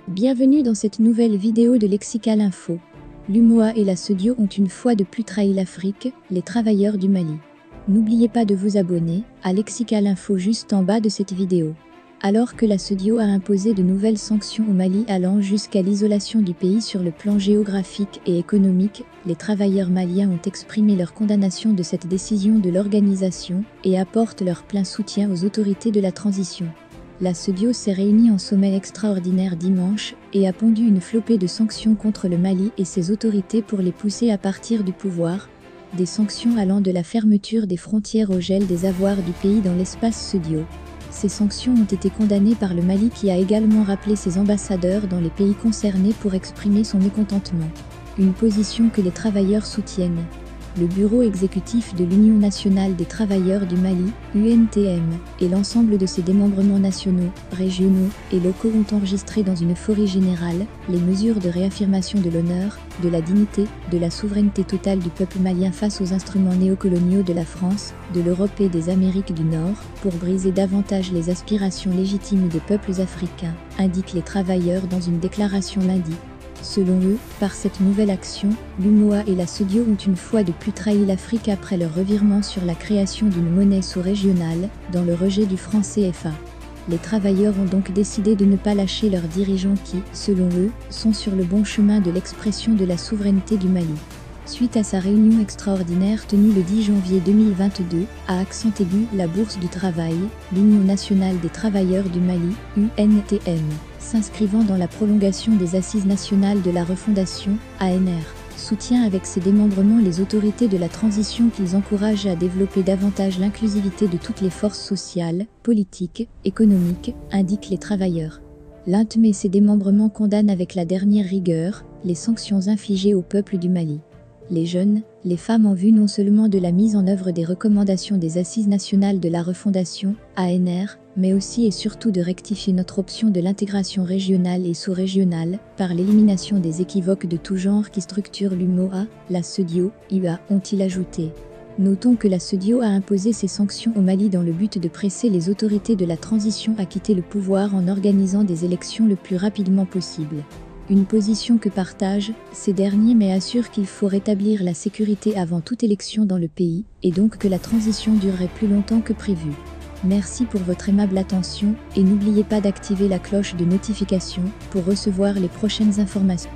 Bienvenue dans cette nouvelle vidéo de Lexical Info. L'UMOA et la SEDIO ont une fois de plus trahi l'Afrique, les travailleurs du Mali. N'oubliez pas de vous abonner à Lexical Info juste en bas de cette vidéo. Alors que la SEDIO a imposé de nouvelles sanctions au Mali allant jusqu'à l'isolation du pays sur le plan géographique et économique, les travailleurs maliens ont exprimé leur condamnation de cette décision de l'organisation et apportent leur plein soutien aux autorités de la transition. La SEDIO s'est réunie en sommet extraordinaire dimanche et a pondu une flopée de sanctions contre le Mali et ses autorités pour les pousser à partir du pouvoir. Des sanctions allant de la fermeture des frontières au gel des avoirs du pays dans l'espace SEDIO. Ces sanctions ont été condamnées par le Mali qui a également rappelé ses ambassadeurs dans les pays concernés pour exprimer son mécontentement. Une position que les travailleurs soutiennent. Le bureau exécutif de l'Union nationale des travailleurs du Mali, UNTM, et l'ensemble de ses démembrements nationaux, régionaux et locaux ont enregistré dans une euphorie générale les mesures de réaffirmation de l'honneur, de la dignité, de la souveraineté totale du peuple malien face aux instruments néocoloniaux de la France, de l'Europe et des Amériques du Nord, pour briser davantage les aspirations légitimes des peuples africains, indiquent les travailleurs dans une déclaration lundi. Selon eux, par cette nouvelle action, l'UMOA et la SEDIO ont une fois de plus trahi l'Afrique après leur revirement sur la création d'une monnaie sous-régionale, dans le rejet du franc CFA. Les travailleurs ont donc décidé de ne pas lâcher leurs dirigeants qui, selon eux, sont sur le bon chemin de l'expression de la souveraineté du Mali. Suite à sa réunion extraordinaire tenue le 10 janvier 2022, à accent aigu, la Bourse du Travail, l'Union nationale des travailleurs du Mali, UNTM, s'inscrivant dans la prolongation des Assises nationales de la refondation, ANR, soutient avec ses démembrements les autorités de la transition qu'ils encouragent à développer davantage l'inclusivité de toutes les forces sociales, politiques, économiques, indiquent les travailleurs. L'UNTM et ses démembrements condamnent avec la dernière rigueur les sanctions infligées au peuple du Mali. Les jeunes, les femmes en vue non seulement de la mise en œuvre des recommandations des Assises nationales de la refondation, ANR, mais aussi et surtout de rectifier notre option de l'intégration régionale et sous-régionale, par l'élimination des équivoques de tout genre qui structurent l'UMOA, la SEDIO, UA, ont-ils ajouté. Notons que la SEDIO a imposé ces sanctions au Mali dans le but de presser les autorités de la transition à quitter le pouvoir en organisant des élections le plus rapidement possible. Une position que partagent ces derniers mais assurent qu'il faut rétablir la sécurité avant toute élection dans le pays, et donc que la transition durerait plus longtemps que prévu. Merci pour votre aimable attention, et n'oubliez pas d'activer la cloche de notification pour recevoir les prochaines informations.